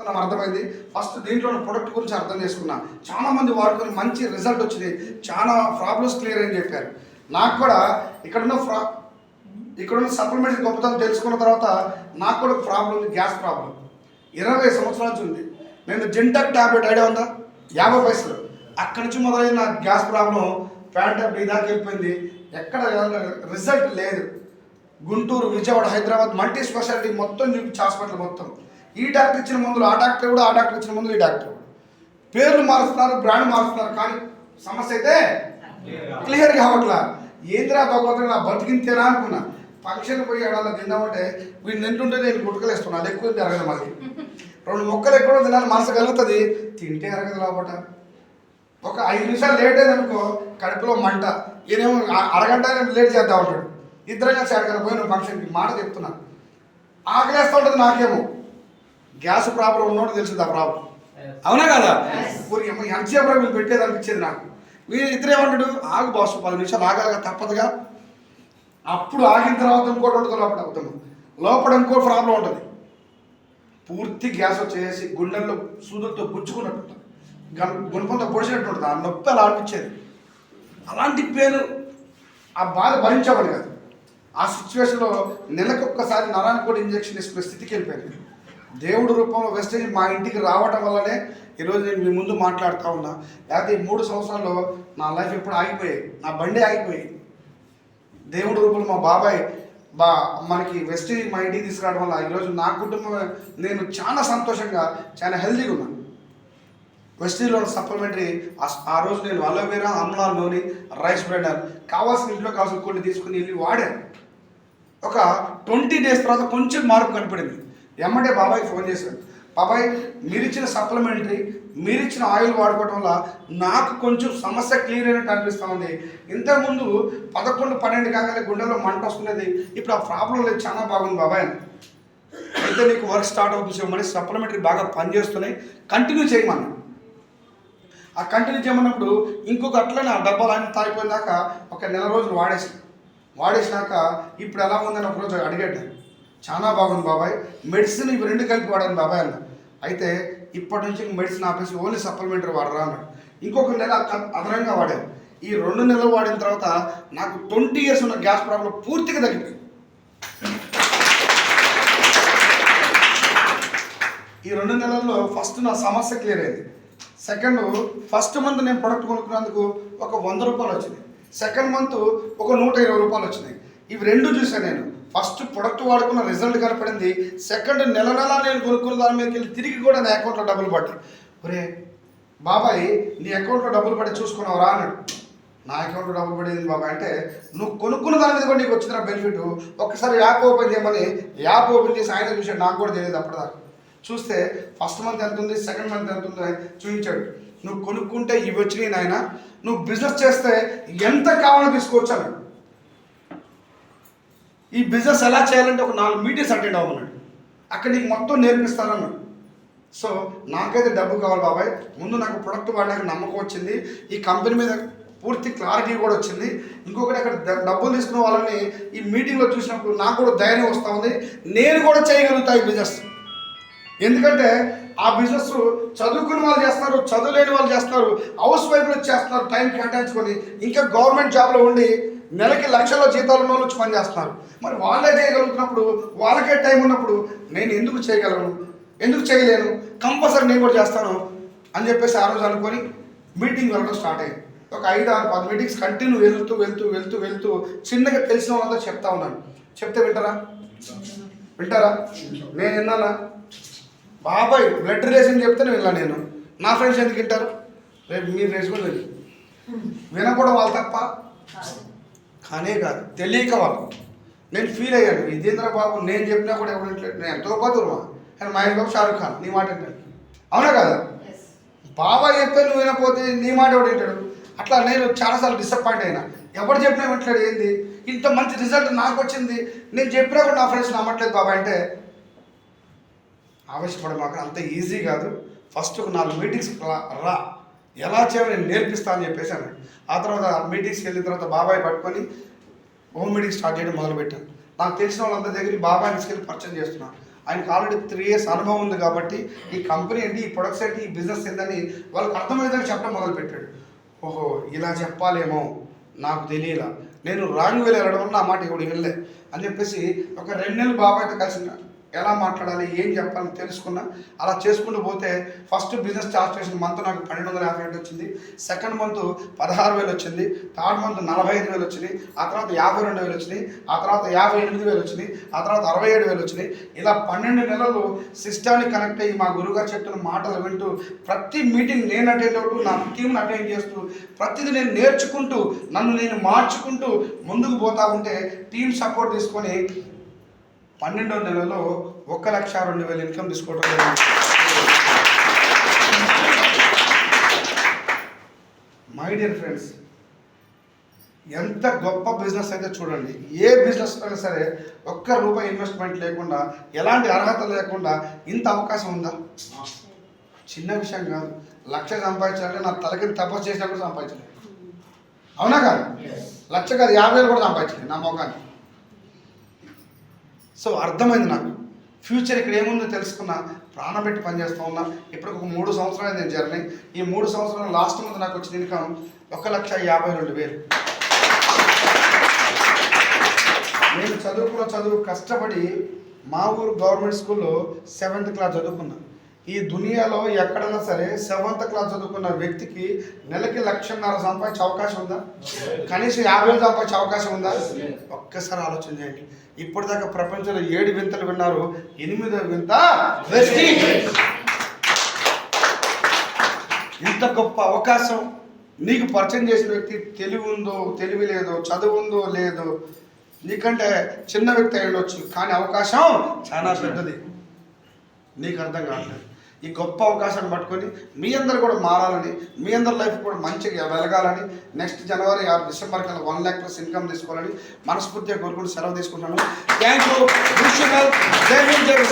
నాకు అర్థమైంది. ఫస్ట్ దీంట్లో ప్రొడక్ట్ గురించి అర్థం చేసుకున్నా. చాలామంది వాడుకొని మంచి రిజల్ట్ వచ్చింది, చాలా ప్రాబ్లమ్స్ క్లియర్ అని చెప్పారు. నాకు కూడా ఇక్కడున్న సప్లిమెంట్స్ గొప్పతనం తెలుసుకున్న తర్వాత నాకు కూడా ప్రాబ్లం ఉంది, గ్యాస్ ప్రాబ్లం 20 సంవత్సరాల నుంచి ఉంది. నేను జింటాక్ ట్యాబ్లెట్ ఐడియా ఉందా, 50 పైసలు, అక్కడి నుంచి మొదలైన నా గ్యాస్ ప్రాబ్లం ప్యాంటాప్ ఇదాకా వెళ్ళిపోయింది. ఎక్కడ రిజల్ట్ లేదు. గుంటూరు, విజయవాడ, హైదరాబాద్ మల్టీ స్పెషాలిటీ మొత్తం చూపించి హాస్పిటల్ మొత్తం ఈ డాక్టర్ ఇచ్చిన మందులు ఆ డాక్టర్ కూడా, ఆ డాక్టర్ ఇచ్చిన మందులు ఈ డాక్టర్ కూడా, పేర్లు మారుస్తున్నారు, బ్రాండ్ మారుస్తున్నారు, కానీ సమస్య అయితే క్లియర్గా అవ్వట్లా. ఏంద్రా భగవంతుడు నా బతికింతేనా అనుకున్నా. ఫంక్షన్ పోయి అలా తిందామంటే వీడిని తింటుంటే నేను గుట్టకలేస్తున్నాను, అది ఎక్కువ అరగదు. మళ్ళీ 2 ముక్కలు ఎక్కువ తినాలి మనసు కలుగుతుంది, తింటే అరగదు లోపట. ఒక 5 నిమిషాలు లేట్ అయింది అనుకో కడుపులో మంట, ఈయనేమో అరగంట లేట్ చేద్దాం ఉంటాడు. ఇద్దరం కలిసి అడగను పోయిన ఫంక్షన్కి మాట చెప్తున్నాను, ఆకలేస్తూ ఉంటుంది. నాకేమో గ్యాస్ ప్రాబ్లం ఉన్నోడు తెలిసింది ఆ ప్రాబ్లం, అవునా కదా? ఎంతసేపు వీళ్ళు పెట్టేది అనిపించేది నాకు. వీళ్ళు ఇద్దరేమంటాడు, ఆగు బాసు 10 నిమిషాలు ఆగాలిగా తప్పదుగా. అప్పుడు ఆగిన తర్వాత ఇంకోటి ఉంటుంది లోపల, అవుతాము లోపల ఇంకో ప్రాబ్లం ఉంటుంది. పూర్తి గ్యాస్ వచ్చేసి గుండెల్లో సూదులతో గుచ్చుకున్నట్టు ఉంటుంది, గుణపంతో పొడిచినట్టు ఉంటుంది. ఆ నొప్పి అలా అనిపించేది. అలాంటి పేరు ఆ బాధ భరించేవాడు కాదు. ఆ సిచ్యువేషన్లో నెలకొక్కసారి నరానికి కూడా ఇంజక్షన్ వేసుకునే స్థితికి వెళ్ళిపోయింది. దేవుడు రూపంలో వెస్టేజ్ మా ఇంటికి రావడం వల్లనే ఈరోజు నేను మీ ముందు మాట్లాడుతూ ఉన్నా. లేకపోతే ఈ 3 సంవత్సరాల్లో నా లైఫ్ ఎప్పుడు ఆగిపోయాయి, నా బండి ఆగిపోయి. దేవుడు రూపంలో మా బాబాయ్ మనకి వెస్టేజ్ మా ఇంటికి తీసుకురావడం వల్ల ఈరోజు నా కుటుంబం, నేను చాలా సంతోషంగా, చాలా హెల్తీగా ఉన్నాను. వెస్టేజ్లో సప్లిమెంటరీ ఆ రోజు నేను అలోవేరా, ఆమ్లా నూనె, రైస్ బ్రెండర్ కావాల్సిన ఇంట్లో కావాల్సిన కొన్ని తీసుకుని వెళ్ళి వాడాను. ఒక 20 డేస్ తర్వాత కొంచెం మార్పు కనపడింది. ఎమ్మటే బాబాయ్కి ఫోన్ చేశాను, బాబాయ్ మీరిచ్చిన సప్లిమెంటరీ, మీరిచ్చిన ఆయిల్ వాడుకోవడం వల్ల నాకు కొంచెం సమస్య క్లియర్ అయినట్టు అనిపిస్తూ ఉంది. ఇంతకుముందు 11-12 కాగానే గుండెలో మంట వస్తున్నది, ఇప్పుడు ఆ ప్రాబ్లం లేదు, చాలా బాగుంది బాబాయ్. అయితే నీకు వర్క్ స్టార్ట్ అవుతుంది మరి సప్లిమెంటరీ బాగా పనిచేస్తున్నాయి, కంటిన్యూ చేయమన్నా. ఆ కంటిన్యూ చేయమన్నప్పుడు ఇంకొక అట్లనే ఆ డబ్బాలు అన్నీ తాగిపోయిన దాకా ఒక 1 నెల రోజులు వాడేసినాక ఇప్పుడు ఎలా ఉందని ఒక రోజు అడిగాడు. చాలా బాగుంది బాబాయ్, మెడిసిన్ ఇవి 2 కలిపి వాడాను బాబాయ్ అన్న. అయితే ఇప్పటి నుంచి మెడిసిన్ ఆపేసి ఓన్లీ సప్లిమెంటరీ వాడరా అన్నాడు. ఇంకొక 1 నెల అదనంగా వాడాను. ఈ 2 నెలలు వాడిన తర్వాత నాకు 20 years ఉన్న గ్యాస్ ప్రాబ్లం పూర్తిగా తగ్గిపోయింది. ఈ 2 నెలల్లో ఫస్ట్ నా సమస్య క్లియర్ అయింది. ఫస్ట్ మంత్ నేను ప్రొడక్ట్ కొనుక్కున్నందుకు ఒక 100 రూపాయలు వచ్చింది. సెకండ్ మంత్ ఒక 120 రూపాయలు వచ్చినాయి. ఇవి 2 చూసాను నేను. ఫస్ట్ ప్రొడక్ట్ వాడుకున్న రిజల్ట్ కనపడింది. సెకండ్ నెల నేను కొనుక్కున్న దాని మీదకి వెళ్ళి తిరిగి కూడా నా అకౌంట్లో డబ్బులు పడ్డాయి. ఒరే బాబాయ్ నీ అకౌంట్లో డబ్బులు పడి చూసుకున్నావురా అన్నాడు. నా అకౌంట్లో డబ్బులు పడేది బాబాయ్ అంటే, నువ్వు కొనుక్కున్న దాని మీద కూడా నీకు వచ్చిన బెనిఫిట్. ఒక్కసారి యాప్ ఓపెన్ చేయమని యాప్ ఓపెన్ చేసి ఆయన చూశాడు, నాకు కూడా తెలియదు అప్పటిదాకా. చూస్తే ఫస్ట్ మంత్ ఎంత ఉంది, సెకండ్ మంత్ ఎంత ఉంది చూపించాడు. నువ్వు కొనుక్కుంటే ఇవి వచ్చినాయి నాయన, నువ్వు బిజినెస్ చేస్తే ఎంత కావాలో తీసుకోవచ్చు అన్నాడు. ఈ బిజినెస్ ఎలా చేయాలంటే ఒక 4 మీటింగ్స్ అటెండ్ అవ్వమన్నాడు. అక్కడ నీకు మొత్తం నేర్పిస్తానన్నాడు. సో నాకైతే డబ్బు కావాలి బాబాయ్. ముందు నాకు ప్రొడక్ట్ వాడడానికి నమ్మకం వచ్చింది, ఈ కంపెనీ మీద పూర్తి క్లారిటీ కూడా వచ్చింది. ఇంకొకటి అక్కడ డబ్బులు తీసుకున్న వాళ్ళని ఈ మీటింగ్లో చూసినప్పుడు నాకు కూడా ధైర్యం వస్తూ ఉంది, నేను కూడా చేయగలుగుతా ఈ బిజినెస్. ఎందుకంటే ఆ బిజినెస్ చదువుకున్న వాళ్ళు చేస్తారు, చదువులేని వాళ్ళు చేస్తారు, హౌస్ వైఫ్లు చేస్తున్నారు, టైం కేటాయించుకొని. ఇంకా గవర్నమెంట్ జాబ్లో ఉండి నెలకి లక్షల్లో జీతాలు ఉన్న వాళ్ళు వచ్చి పని చేస్తున్నారు. మరి వాళ్ళే చేయగలుగుతున్నప్పుడు, వాళ్ళకే టైం ఉన్నప్పుడు నేను ఎందుకు చేయగలను, ఎందుకు చేయలేను, కంపల్సరీ నేను కూడా చేస్తాను అని చెప్పేసి ఆ రోజు అనుకొని మీటింగ్ వెళ్ళడం స్టార్ట్ అయ్యింది. ఒక 5-6-10 మీటింగ్స్ కంటిన్యూ వెళ్తూ చిన్నగా తెలిసిన వాళ్ళంతా చెప్తా ఉన్నాను. చెప్తే వింటారా? నేను విన్నానా? బాబాయ్ బ్లడ్ రిలేషన్ చెప్తే వెళ్ళాను నేను. నా ఫ్రెండ్స్ ఎందుకు వింటారు? రేపు మీరు రేసుకొని వినకూడదు వాళ్ళు తప్ప కానే కాదు, తెలియక వాళ్ళు. నేను ఫీల్ అయ్యాను, ఇదేంద్ర బాబు నేను చెప్పినా కూడా ఎవరు నేను ఎంతో పదురుమా కానీ మహేష్ బాబు, షారుఖ్ ఖాన్ నీ మాట వింటాడు, అవునా కదా? బాబాయ్ చెప్తే నువ్వు వినకపోతే నీ మాట ఎవడు వింటాడు? అట్లా నేను చాలాసార్లు డిసప్పాయింట్ అయినా. ఎవరు చెప్పినా వింటాడు, ఏంది ఇంత మంచి రిజల్ట్ నాకు వచ్చింది, నేను చెప్పినా కూడా నా ఫ్రెండ్స్ నమ్మట్లేదు బాబాయ్ అంటే ఆవేశపడమాక. అంత ఈజీ కాదు. ఫస్ట్ ఒక 4 మీటింగ్స్ రా, ఎలా చేయాలో నేను నేర్పిస్తా అని చెప్పేసి అన్నాడు. ఆ తర్వాత మీటింగ్స్కి వెళ్ళిన తర్వాత బాబాయ్ పట్టుకొని హోమ్ మీటింగ్ స్టార్ట్ చేయడం మొదలుపెట్టాను. నాకు తెలిసిన వాళ్ళందరి దగ్గర బాబాయ్ తీసుకెళ్ళి పరిచయం చేస్తున్నాను. ఆయనకు ఆల్రెడీ 3 years అనుభవం ఉంది కాబట్టి ఈ కంపెనీ ఏంటి, ఈ ప్రొడక్ట్స్ ఏంటి, ఈ బిజినెస్ ఏంటని వాళ్ళకి అర్థమయ్యేదని చెప్పడం మొదలుపెట్టాడు. ఓహో ఇలా చెప్పాలేమో నాకు తెలియలా, నేను రాంగ్ వేలు వెళ్ళడం వల్ల నా మాట ఇప్పుడు వెళ్ళే అని చెప్పేసి ఒక 2 నెలలు బాబాయ్తో కలిసి ఎలా మాట్లాడాలి, ఏం చెప్పాలని తెలుసుకున్నా. అలా చేసుకుంటూ పోతే ఫస్ట్ బిజినెస్ స్టార్ట్ చేసిన మంత్ నాకు 1250 వచ్చింది, సెకండ్ మంత్ 16,000 వచ్చింది, థర్డ్ మంత్ 45,000 వచ్చినాయి, ఆ తర్వాత 52,000 వచ్చినాయి, ఆ తర్వాత 58,000 వచ్చినాయి, ఆ తర్వాత 67,000 వచ్చినాయి. ఇలా 12 నెలలు సిస్టానికి కనెక్ట్ అయ్యి మా గురుగారు చెప్తున్న మాటలు వింటూ ప్రతి మీటింగ్ నేను అటెండ్ అవుతూ నా టీంని అటెండ్ చేస్తూ ప్రతిదీ నేను నేర్చుకుంటూ నన్ను నేను మార్చుకుంటూ ముందుకు పోతా ఉంటే టీం సపోర్ట్ తీసుకొని 12వ నెలలో 1,02,000 ఇన్కమ్ తీసుకోవడం జరిగింది. మై డియర్ ఫ్రెండ్స్, ఎంత గొప్ప బిజినెస్ అయితే చూడండి. ఏ బిజినెస్ అయినా సరే ₹1 ఇన్వెస్ట్మెంట్ లేకుండా, ఎలాంటి అర్హత లేకుండా ఇంత అవకాశం ఉందా? చిన్న విషయం కాదు. 1,00,000 సంపాదించాలంటే నా తలకి తపస్సు చేసినప్పుడు సంపాదించలేదు. అవునా కాదు? 1,00,000 కాదు, 50,000 కూడా సంపాదించలేదు నా మొఖాన్ని. సో అర్థమైంది నాకు. ఫ్యూచర్ ఇక్కడ ఏముందో తెలుసుకున్నా, ప్రాణం పెట్టి పనిచేస్తూ ఉన్నా. ఇప్పుడు ఒక 3 సంవత్సరాలు నేను జర్నీ. ఈ 3 సంవత్సరాలు లాస్ట్ మంత్ నాకు వచ్చిన ఇన్కమ్ 1,52,000. నేను చదువుకున్న చదువు కష్టపడి మా ఊరు గవర్నమెంట్ స్కూల్లో 7th క్లాస్ చదువుకున్నా. ఈ దునియాలో ఎక్కడైనా సరే 7th క్లాస్ చదువుకున్న వ్యక్తికి నెలకి 1,50,000 సంపాదించే అవకాశం ఉందా? కనీసం 50,000 సంపాదించే అవకాశం ఉందా? ఒక్కసారి ఆలోచన చేయండి. ఇప్పటిదాకా ప్రపంచంలో 7 వింతలు విన్నారు, 8వ వింత వెస్టింజ్. ఇంత గొప్ప అవకాశం నీకు పరిచయం చేసిన వ్యక్తి తెలివి ఉందో తెలివి లేదో, చదువు ఉందో లేదో, నీకంటే చిన్న వ్యక్తి అయి ఉండొచ్చు, కానీ అవకాశం చాలా పెద్దది. నీకు అర్థం కావట్లేదు. ఈ గొప్ప అవకాశాన్ని పట్టుకొని మీ అందరు కూడా మారాలని, మీ అందరి లైఫ్ కూడా మంచిగా వెలగాలని, నెక్స్ట్ జనవరి డిసెంబర్ కల్లా 1 lakh ప్లస్ ఇన్కమ్ తీసుకోవాలని మనస్ఫూర్తిగా కోరుకుంటూ సెలవు తీసుకుంటున్నాను. Thank you. జై హింద్, జై